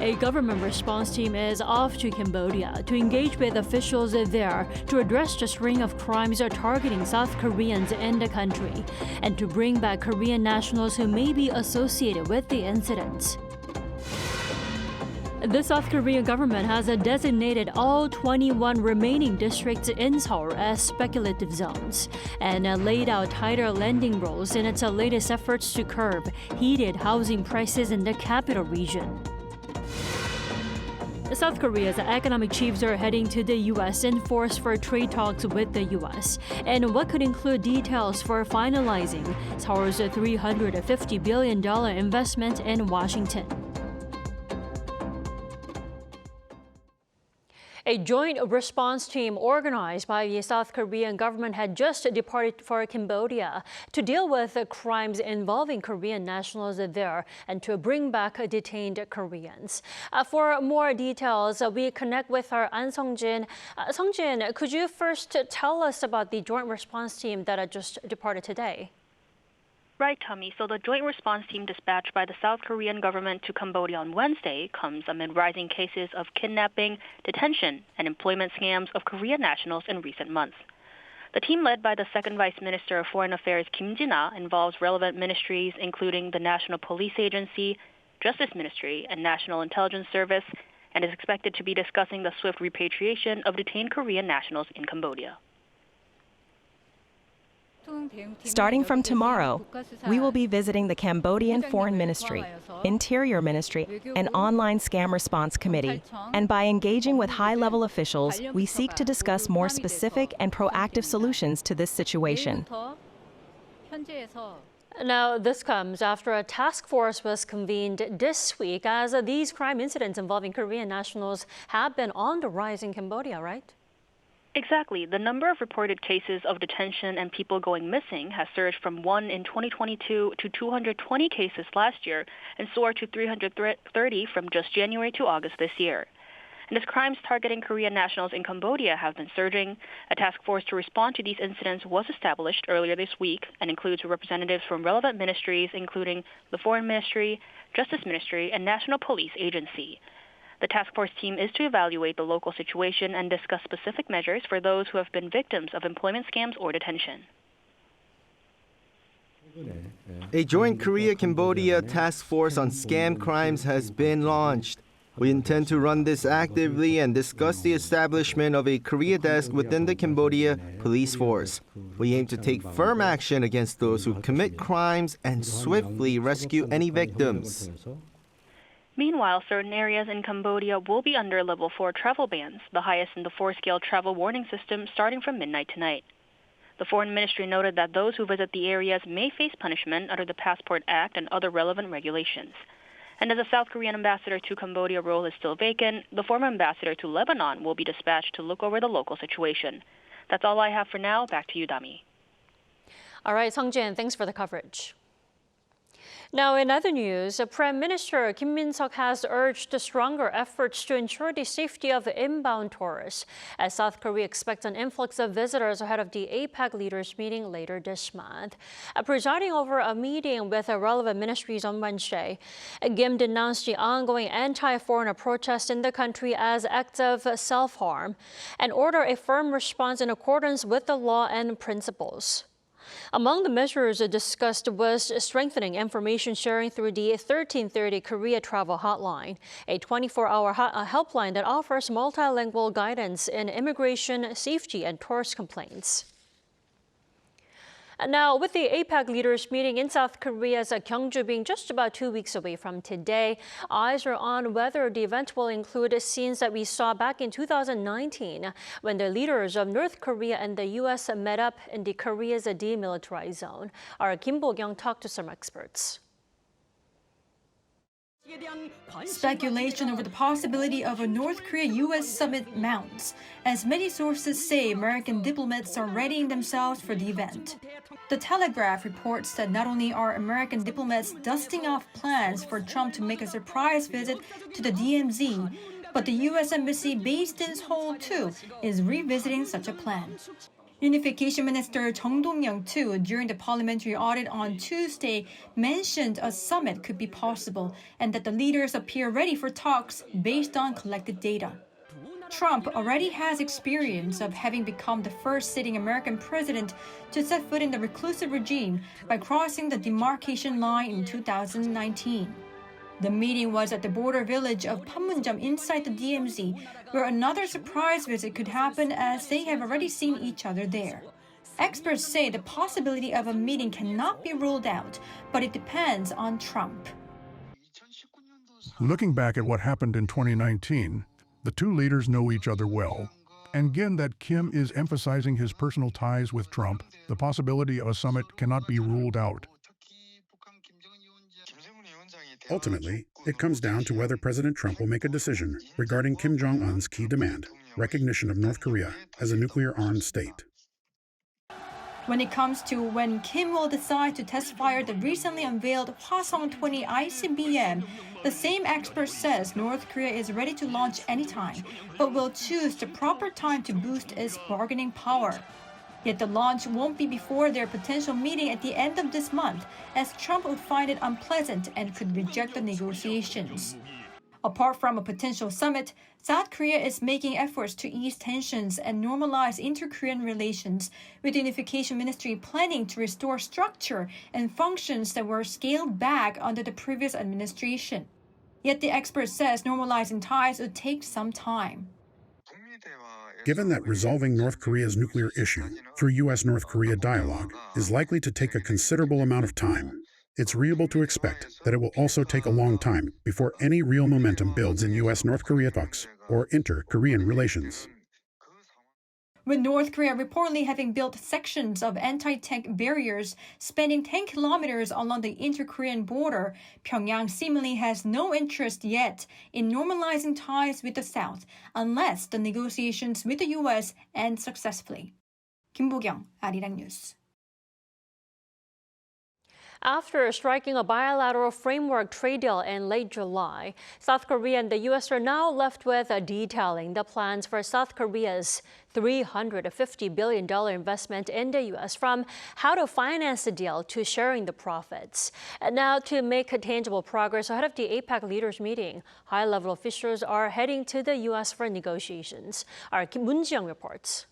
A government response team is off to Cambodia to engage with officials there to address the string of crimes targeting South Koreans in the country and to bring back Korean nationals who may be associated with the incidents. The South Korean government has designated all 21 remaining districts in Seoul as speculative zones and laid out tighter lending rules in its latest efforts to curb heated housing prices in the capital region. South Korea's economic chiefs are heading to the U.S. in force for trade talks with the U.S. and what could include details for finalizing Seoul's $350 billion investment in Washington. A joint response team organized by the South Korean government had just departed for Cambodia to deal with crimes involving Korean nationals there and to bring back detained Koreans. For more details, we connect with our An Sung-jin. Sung-jin, could you first tell us about the joint response team that had just departed today? Right, Tommy. So the joint response team dispatched by the South Korean government to Cambodia on Wednesday comes amid rising cases of kidnapping, detention, and employment scams of Korean nationals in recent months. The team led by the Second Vice Minister of Foreign Affairs Kim Jin-ah involves relevant ministries including the National Police Agency, Justice Ministry, and National Intelligence Service, and is expected to be discussing the swift repatriation of detained Korean nationals in Cambodia. Starting from tomorrow, we will be visiting the Cambodian Foreign Ministry, Interior Ministry, and Online Scam Response Committee. And by engaging with high-level officials, we seek to discuss more specific and proactive solutions to this situation. Now, this comes after a task force was convened this week as these crime incidents involving Korean nationals have been on the rise in Cambodia, right? Exactly. The number of reported cases of detention and people going missing has surged from 1 in 2022 to 220 cases last year and soared to 330 from just January to August this year. And as crimes targeting Korean nationals in Cambodia have been surging, a task force to respond to these incidents was established earlier this week and includes representatives from relevant ministries including the Foreign Ministry, Justice Ministry, and National Police Agency. The task force team is to evaluate the local situation and discuss specific measures for those who have been victims of employment scams or detention. A joint Korea-Cambodia task force on scam crimes has been launched. We intend to run this actively and discuss the establishment of a Korea desk within the Cambodia police force. We aim to take firm action against those who commit crimes and swiftly rescue any victims. Meanwhile, certain areas in Cambodia will be under level 4 travel bans, the highest in the 4-scale travel warning system starting from midnight tonight. The Foreign Ministry noted that those who visit the areas may face punishment under the Passport Act and other relevant regulations. And as the South Korean ambassador to Cambodia role is still vacant, the former ambassador to Lebanon will be dispatched to look over the local situation. That's all I have for now. Back to you, Dami. All right, Sung-jin, thanks for the coverage. Now, in other news, Prime Minister Kim Min-seok has urged stronger efforts to ensure the safety of inbound tourists, as South Korea expects an influx of visitors ahead of the APEC leaders meeting later this month. Presiding over a meeting with relevant ministries on Wednesday, Kim denounced the ongoing anti-foreigner protests in the country as acts of self-harm and ordered a firm response in accordance with the law and principles. Among the measures discussed was strengthening information sharing through the 1330 Korea Travel Hotline, a 24-hour helpline that offers multilingual guidance in immigration, safety, and tourist complaints. Now, with the APEC leaders meeting in South Korea's Gyeongju being just about 2 weeks away from today, eyes are on whether the event will include scenes that we saw back in 2019 when the leaders of North Korea and the U.S. met up in the Korea's demilitarized zone. Our Kim Bo-kyung talked to some experts. Speculation over the possibility of a North Korea-U.S. summit mounts, as many sources say American diplomats are readying themselves for the event. The Telegraph reports that not only are American diplomats dusting off plans for Trump to make a surprise visit to the DMZ, but the U.S. Embassy based in Seoul, too, is revisiting such a plan. Unification Minister Chung Dong-young, too, during the parliamentary audit on Tuesday, mentioned a summit could be possible and that the leaders appear ready for talks based on collected data. Trump already has experience of having become the first sitting American president to set foot in the reclusive regime by crossing the demarcation line in 2019. The meeting was at the border village of Panmunjom inside the DMZ, where another surprise visit could happen as they have already seen each other there. Experts say the possibility of a meeting cannot be ruled out, but it depends on Trump. Looking back at what happened in 2019, the two leaders know each other well. And given that Kim is emphasizing his personal ties with Trump, the possibility of a summit cannot be ruled out. Ultimately, it comes down to whether President Trump will make a decision regarding Kim Jong-un's key demand, recognition of North Korea as a nuclear-armed state. When it comes to when Kim will decide to test fire the recently unveiled Hwasong-20 ICBM, the same expert says North Korea is ready to launch anytime, but will choose the proper time to boost its bargaining power. Yet the launch won't be before their potential meeting at the end of this month, as Trump would find it unpleasant and could reject the negotiations. Apart from a potential summit, South Korea is making efforts to ease tensions and normalize inter-Korean relations, with the Unification Ministry planning to restore structure and functions that were scaled back under the previous administration. Yet the expert says normalizing ties would take some time. Given that resolving North Korea's nuclear issue through U.S.-North Korea dialogue is likely to take a considerable amount of time, it's reasonable to expect that it will also take a long time before any real momentum builds in U.S.-North Korea talks or inter-Korean relations. With North Korea reportedly having built sections of anti-tank barriers spanning 10 kilometers along the inter-Korean border, Pyongyang seemingly has no interest yet in normalizing ties with the South unless the negotiations with the U.S. end successfully. Kim Bo-kyung, Arirang News. After striking a bilateral framework trade deal in late July, South Korea and the U.S. are now left with detailing the plans for South Korea's $350 billion investment in the U.S., from how to finance the deal to sharing the profits. And now, to make tangible progress ahead of the APEC leaders meeting, high-level officials are heading to the U.S. for negotiations. Our Moon Ji-young reports.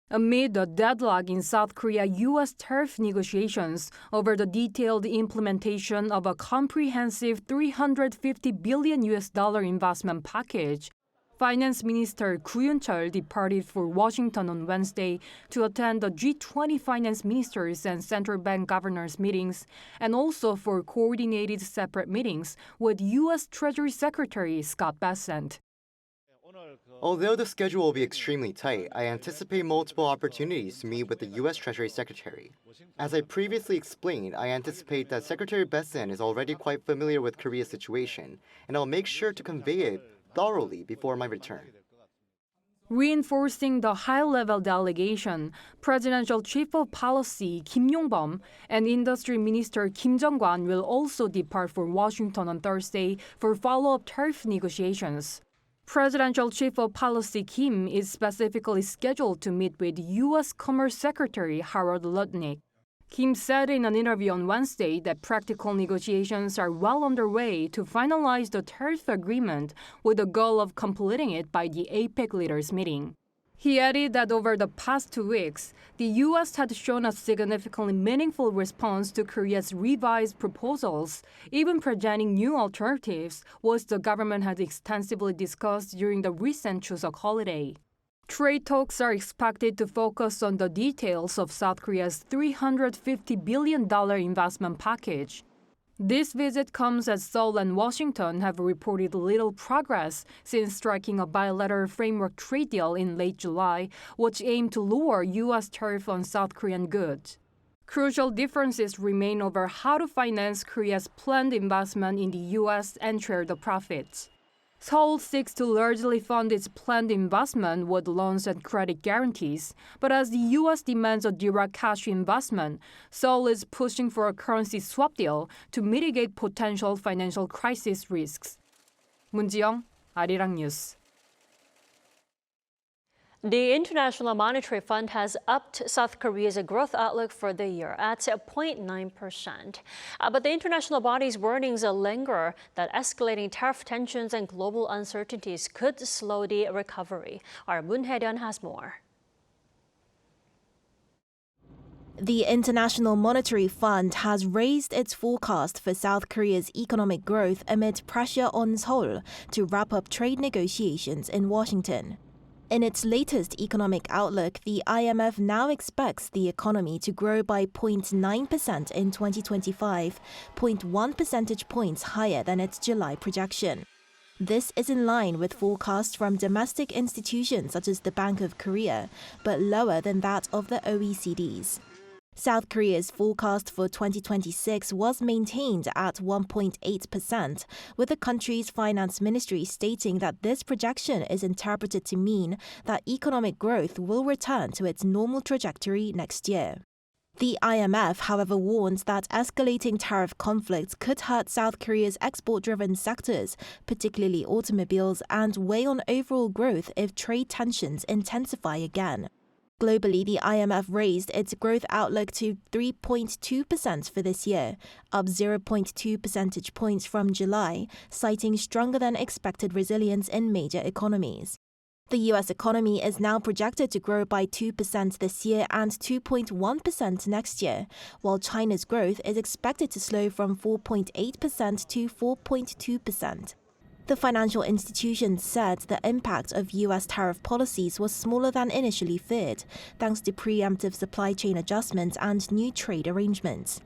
Amid the deadlock in South Korea-U.S. tariff negotiations over the detailed implementation of a comprehensive $350 billion investment package, Finance Minister Koo Yoon-chol departed for Washington on Wednesday to attend the G20 finance ministers and central bank governors meetings, and also for coordinated separate meetings with U.S. Treasury Secretary Scott Bessent. Although the schedule will be extremely tight, I anticipate multiple opportunities to meet with the U.S. Treasury Secretary. As I previously explained, I anticipate that Secretary Bessent is already quite familiar with Korea's situation, and I'll make sure to convey it thoroughly before my return. Reinforcing the high-level delegation, Presidential Chief of Policy Kim Yong-bum and Industry Minister Kim Jong-kwan will also depart for Washington on Thursday for follow-up tariff negotiations. Presidential Chief of Policy Kim is specifically scheduled to meet with U.S. Commerce Secretary Howard Lutnick. Kim said in an interview on Wednesday that practical negotiations are well underway to finalize the tariff agreement with the goal of completing it by the APEC leaders meeting. He added that over the past 2 weeks, the U.S. had shown a significantly meaningful response to Korea's revised proposals, even presenting new alternatives, which the government had extensively discussed during the recent Chuseok holiday. Trade talks are expected to focus on the details of South Korea's $350 billion investment package. This visit comes as Seoul and Washington have reported little progress since striking a bilateral framework trade deal in late July, which aimed to lower U.S. tariff on South Korean goods. Crucial differences remain over how to finance Korea's planned investment in the U.S. and share the profits. Seoul seeks to largely fund its planned investment with loans and credit guarantees, but as the U.S. demands a direct cash investment, Seoul is pushing for a currency swap deal to mitigate potential financial crisis risks. Moon Ji-young, Arirang News. The International Monetary Fund has upped South Korea's growth outlook for the year at 0.9%. But the international body's warnings linger that escalating tariff tensions and global uncertainties could slow the recovery. Our Moon Hae-ryun has more. The International Monetary Fund has raised its forecast for South Korea's economic growth amid pressure on Seoul to wrap up trade negotiations in Washington. In its latest economic outlook, the IMF now expects the economy to grow by 0.9% in 2025, 0.1 percentage points higher than its July projection. This is in line with forecasts from domestic institutions such as the Bank of Korea, but lower than that of the OECD's. South Korea's forecast for 2026 was maintained at 1.8%, with the country's finance ministry stating that this projection is interpreted to mean that economic growth will return to its normal trajectory next year. The IMF, however, warns that escalating tariff conflicts could hurt South Korea's export-driven sectors, particularly automobiles, and weigh on overall growth if trade tensions intensify again. Globally, the IMF raised its growth outlook to 3.2% for this year, up 0.2 percentage points from July, citing stronger than expected resilience in major economies. The U.S. economy is now projected to grow by 2% this year and 2.1% next year, while China's growth is expected to slow from 4.8% to 4.2%. The financial institution said the impact of U.S. tariff policies was smaller than initially feared, thanks to preemptive supply chain adjustments and new trade arrangements.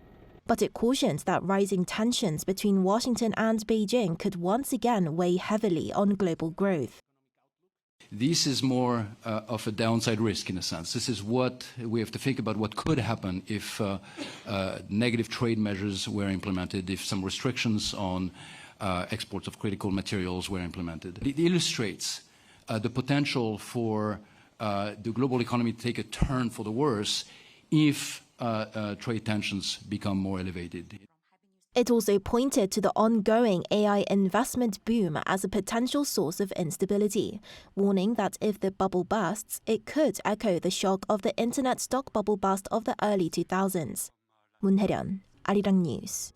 But it cautioned that rising tensions between Washington and Beijing could once again weigh heavily on global growth. This is more of a downside risk in a sense. This is what we have to think about what could happen if negative trade measures were implemented, if some restrictions on exports of critical materials were implemented. It illustrates the potential for the global economy to take a turn for the worse if trade tensions become more elevated. It also pointed to the ongoing AI investment boom as a potential source of instability, warning that if the bubble bursts, it could echo the shock of the internet stock bubble bust of the early 2000s. Moon Hae-ryun, Arirang News.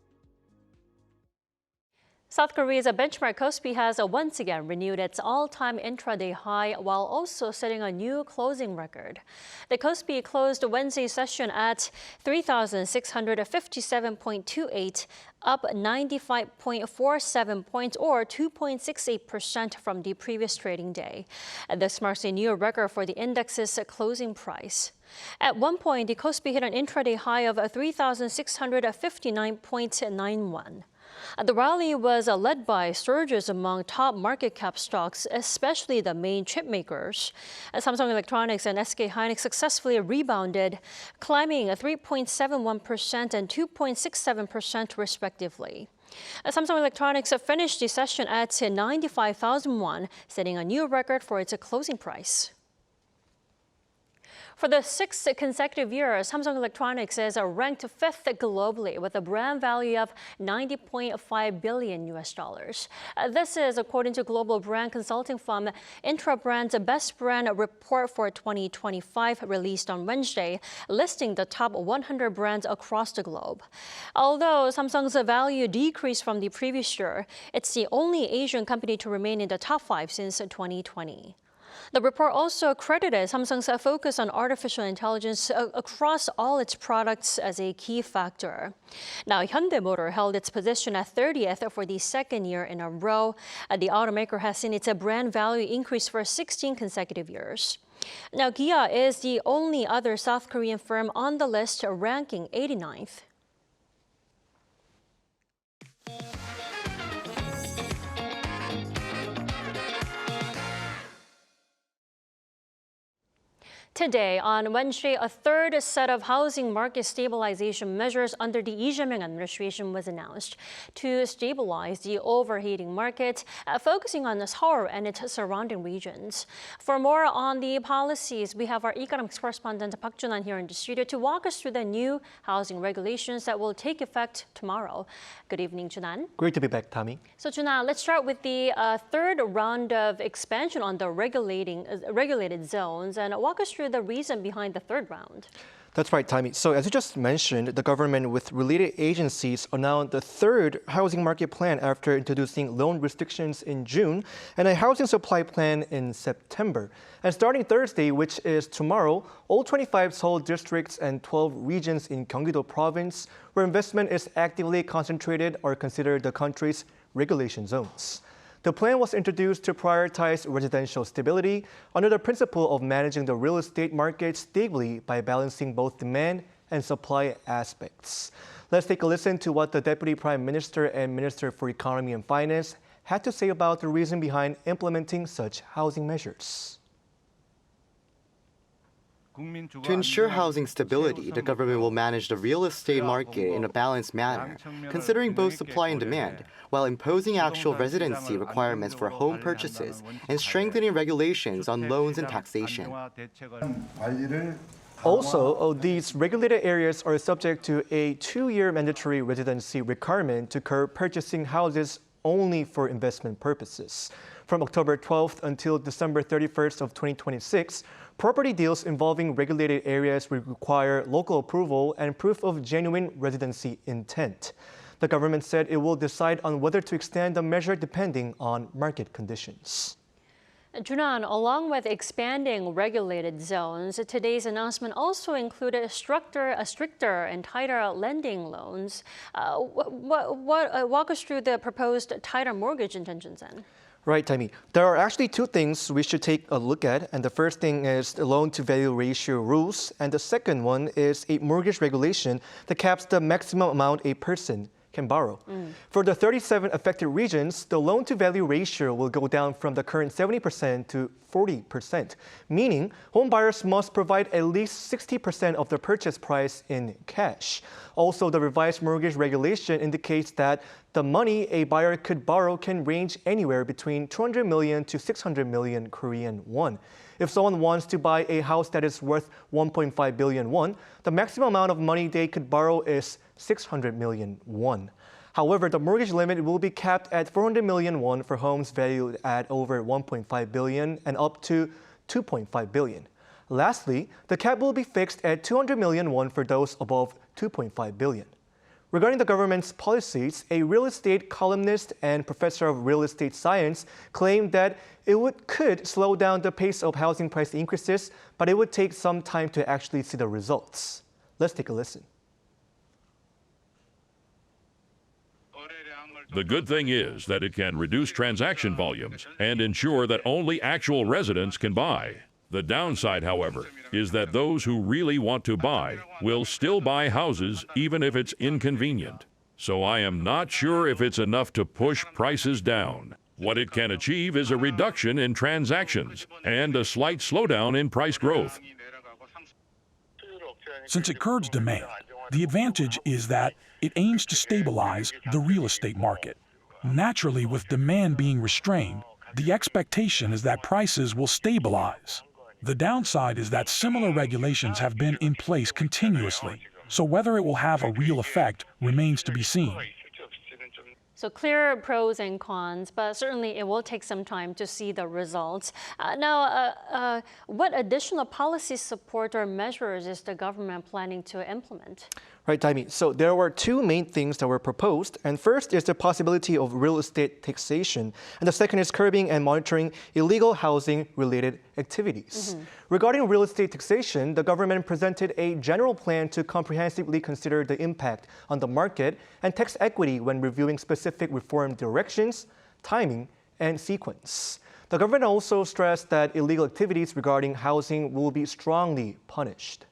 South Korea's benchmark KOSPI has once again renewed its all-time intraday high while also setting a new closing record. The KOSPI closed Wednesday's session at 3,657.28, up 95.47 points or 2.68% from the previous trading day. This marks a new record for the index's closing price. At one point, the KOSPI hit an intraday high of 3,659.91. The rally was led by surges among top market cap stocks, especially the main chip makers. Samsung Electronics and SK Hynix successfully rebounded, climbing 3.71% and 2.67% respectively. Samsung Electronics finished the session at 95,000 won, setting a new record for its closing price. For the sixth consecutive year, Samsung Electronics is ranked fifth globally with a brand value of $90.5 billion. This is according to global brand consulting firm Interbrand's Best Brand Report for 2025 released on Wednesday, listing the top 100 brands across the globe. Although Samsung's value decreased from the previous year, it's the only Asian company to remain in the top 5 since 2020. The report also credited Samsung's focus on artificial intelligence across all its products as a key factor. Now, Hyundai Motor held its position at 30th for the second year in a row. The automaker has seen its brand value increase for 16 consecutive years. Now, Kia is the only other South Korean firm on the list, ranking 89th. Today, on Wednesday, a third set of housing market stabilization measures under the Lee Jae-myung administration was announced to stabilize the overheating market, focusing on Seoul and its surrounding regions. For more on the policies, we have our economics correspondent Park Jun-an here in the studio to walk us through the new housing regulations that will take effect tomorrow. Good evening, Jun-an. Great to be back, Tommy. So, Jun-an, let's start with the third round of expansion on the regulated zones and walk us through the reason behind the third round. That's right, Tommy. So as you just mentioned, the government with related agencies announced the third housing market plan after introducing loan restrictions in June and a housing supply plan in September. And starting Thursday, which is tomorrow, all 25 Seoul districts and 12 regions in Gyeonggi-do province where investment is actively concentrated are considered the country's regulation zones. The plan was introduced to prioritize residential stability under the principle of managing the real estate market stably by balancing both demand and supply aspects. Let's take a listen to what the Deputy Prime Minister and Minister for Economy and Finance had to say about the reason behind implementing such housing measures. To ensure housing stability, the government will manage the real estate market in a balanced manner, considering both supply and demand, while imposing actual residency requirements for home purchases and strengthening regulations on loans and taxation. Also, these regulated areas are subject to a 2-year mandatory residency requirement to curb purchasing houses only for investment purposes. From October 12th until December 31st of 2026, property deals involving regulated areas will require local approval and proof of genuine residency intent. The government said it will decide on whether to extend the measure depending on market conditions. Jun-an, along with expanding regulated zones, today's announcement also included stricter and tighter lending loans. Walk us through the proposed tighter mortgage intentions then. Right, Tammy. There are actually two things we should take a look at. And the first thing is the loan-to-value ratio rules. And the second one is a mortgage regulation that caps the maximum amount a person can borrow. For the 37 affected regions, the loan-to-value ratio will go down from the current 70% to 40%, meaning home buyers must provide at least 60% of the purchase price in cash. Also, the revised mortgage regulation indicates that the money a buyer could borrow can range anywhere between 200 million to 600 million Korean won. If someone wants to buy a house that is worth 1.5 billion won, the maximum amount of money they could borrow is 600 million won. However, the mortgage limit will be capped at 400 million won for homes valued at over 1.5 billion and up to 2.5 billion. Lastly, the cap will be fixed at 200 million won for those above 2.5 billion. Regarding the government's policies, a real estate columnist and professor of real estate science claimed that it could slow down the pace of housing price increases, but it would take some time to actually see the results. Let's take a listen. The good thing is that it can reduce transaction volumes and ensure that only actual residents can buy. The downside, however, is that those who really want to buy will still buy houses even if it's inconvenient. So I am not sure if it's enough to push prices down. What it can achieve is a reduction in transactions and a slight slowdown in price growth. Since it curbs demand, the advantage is that it aims to stabilize the real estate market. Naturally, with demand being restrained, the expectation is that prices will stabilize. The downside is that similar regulations have been in place continuously, so whether it will have a real effect remains to be seen. So clear pros and cons, but certainly it will take some time to see the results. What additional policy support or measures is the government planning to implement? Right, Taimi. So there were two main things that were proposed. And first is the possibility of real estate taxation. And the second is curbing and monitoring illegal housing-related activities. Regarding real estate taxation, the government presented a general plan to comprehensively consider the impact on the market and tax equity when reviewing specific reform directions, timing, and sequence. The government also stressed that illegal activities regarding housing will be strongly punished.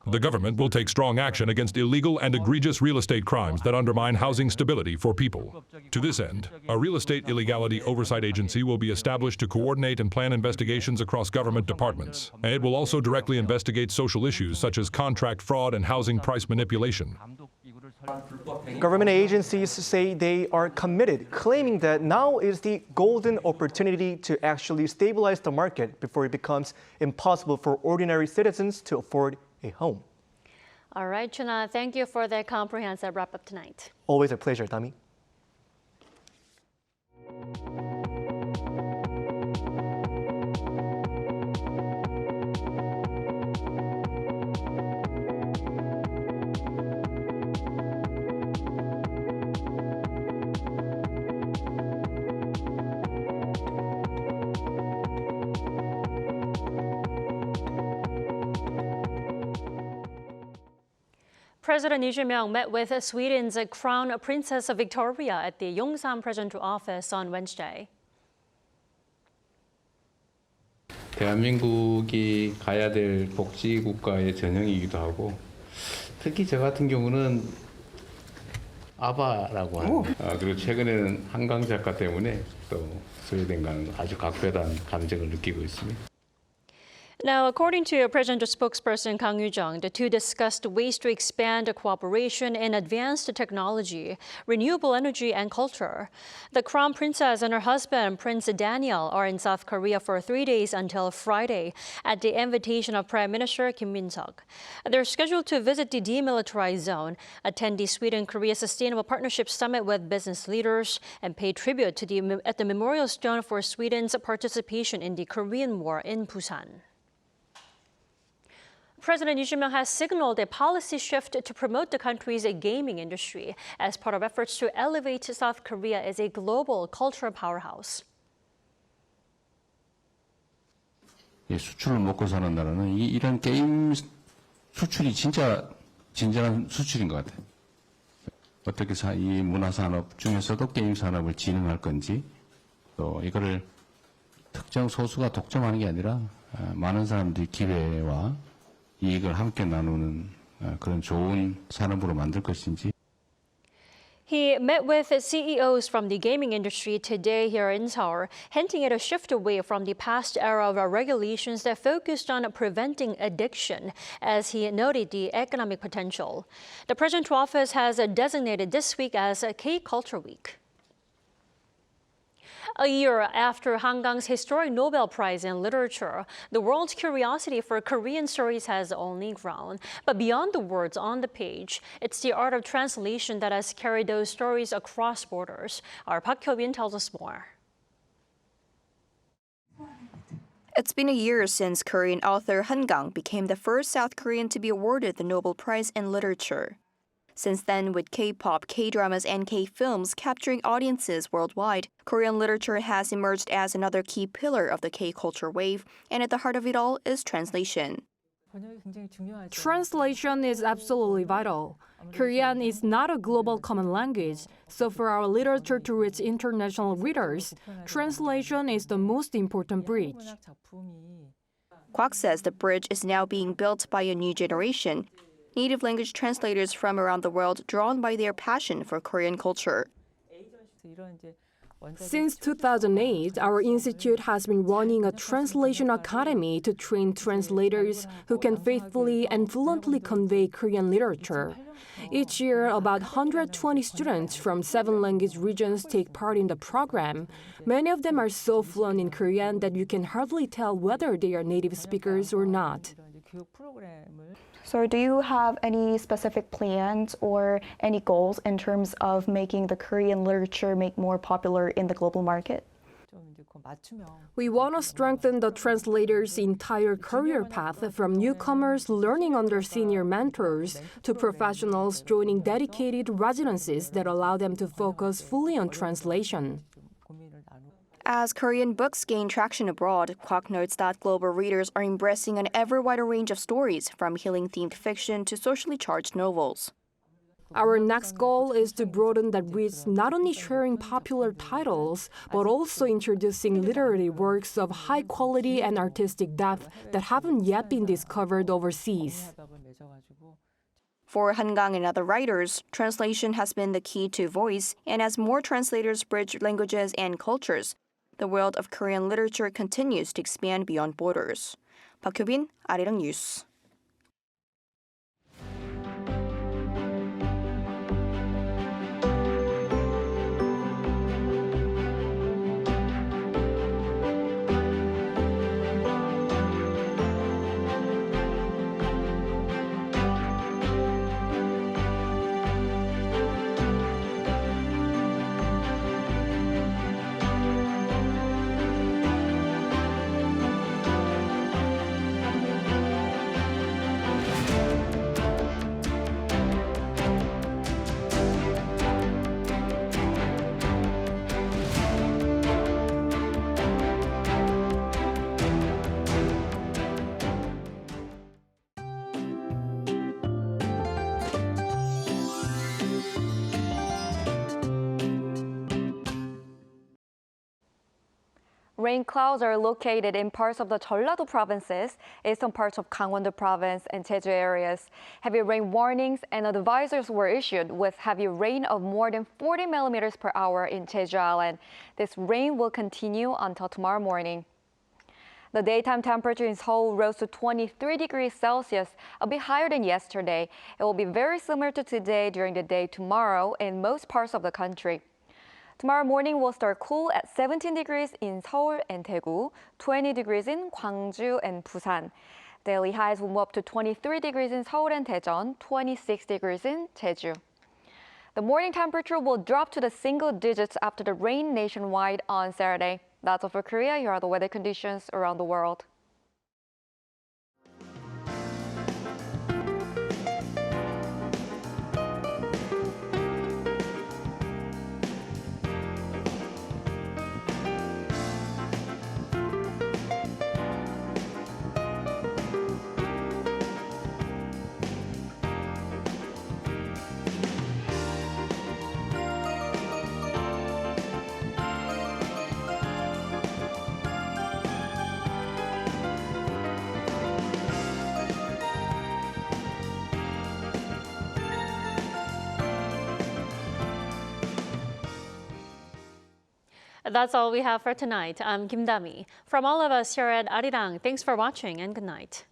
The government will take strong action against illegal and egregious real estate crimes that undermine housing stability for people. To this end, a real estate illegality oversight agency will be established to coordinate and plan investigations across government departments. And it will also directly investigate social issues such as contract fraud and housing price manipulation. Government agencies say they are committed, claiming that now is the golden opportunity to actually stabilize the market before it becomes impossible for ordinary citizens to afford a home. All right, Chuna, thank you for that comprehensive wrap-up tonight. Always a pleasure, Tami. President Lee Jae-myung met with Sweden's Crown Princess Victoria at the Yongsan Presidential Office on Wednesday. 대한민국이 가야 될 복지 국가의 전형이기도 하고 특히 저 같은 경우는 아바라고 하는 그리고 최근에는 한강 작가 때문에 또 스웨덴과는 아주 각별한 감정을 느끼고 있습니다. Now, according to presidential spokesperson Kang the two discussed ways to expand cooperation in advanced technology, renewable energy, and culture. The Crown Princess and her husband, Prince Daniel, are in South Korea for 3 days until Friday at the invitation of Prime Minister Kim Min-seok. They're scheduled to visit the demilitarized zone, attend the Sweden-Korea Sustainable Partnership Summit with business leaders, and pay tribute to at the Memorial Stone for Sweden's participation in the Korean War in Busan. President Lee Jae-myung has signaled a policy shift to promote the country's gaming industry as part of efforts to elevate South Korea as a global cultural powerhouse. 수출을 먹고 사는 나라는 이런 게임 수출이 진짜 진정한 수출인 것 같아요. 어떻게 이 문화산업 중에서도 게임 산업을 진흥할 건지 또 이거를 특정 소수가 독점하는 게 아니라 많은 사람들이 기회와 이익을 함께 나누는 그런 좋은 산업으로 만들 것인지. He met with CEOs from the gaming industry today here in Seoul, hinting at a shift away from the past era of regulations that focused on preventing addiction, as he noted the economic potential. The president's office has designated this week as K-Culture Week. A year after Kang's historic Nobel Prize in Literature, the world's curiosity for Korean stories has only grown. But beyond the words on the page, it's the art of translation that has carried those stories across borders. Our Park Hyo-bin tells us more. It's been a year since Korean author Kang became the first South Korean to be awarded the Nobel Prize in Literature. Since then, with K-pop, K-dramas, and K-films capturing audiences worldwide, Korean literature has emerged as another key pillar of the K-culture wave, and at the heart of it all is translation. Translation is absolutely vital. Korean is not a global common language, so for our literature to reach international readers, translation is the most important bridge. Kwak says the bridge is now being built by a new generation, native language translators from around the world drawn by their passion for Korean culture. Since 2008, our institute has been running a translation academy to train translators who can faithfully and fluently convey Korean literature. Each year, about 120 students from 7 language regions take part in the program. Many of them are so fluent in Korean that you can hardly tell whether they are native speakers or not. So do you have any specific plans or any goals in terms of making the Korean literature more popular in the global market? We want to strengthen the translators' entire career path, from newcomers learning under senior mentors to professionals joining dedicated residencies that allow them to focus fully on translation. As Korean books gain traction abroad, Kwak notes that global readers are embracing an ever wider range of stories, from healing-themed fiction to socially charged novels. Our next goal is to broaden that reach, not only sharing popular titles, but also introducing literary works of high quality and artistic depth that haven't yet been discovered overseas. For Kang and other writers, translation has been the key to voice, and as more translators bridge languages and cultures, the world of Korean literature continues to expand beyond borders. 박효빈, Arirang News. Rain clouds are located in parts of the Jeollado provinces, eastern parts of Gangwon-do province, and Jeju areas. Heavy rain warnings and advisories were issued with heavy rain of more than 40 millimeters per hour in Jeju Island. This rain will continue until tomorrow morning. The daytime temperature in Seoul rose to 23 degrees Celsius, a bit higher than yesterday. It will be very similar to today during the day tomorrow in most parts of the country. Tomorrow morning will start cool at 17 degrees in Seoul and Daegu, 20 degrees in Gwangju and Busan. Daily highs will move up to 23 degrees in Seoul and Daejeon, 26 degrees in Jeju. The morning temperature will drop to the single digits after the rain nationwide on Saturday. That's all for Korea. Here are the weather conditions around the world. That's all we have for tonight. I'm Kim Dami. From all of us here at Arirang, thanks for watching and good night.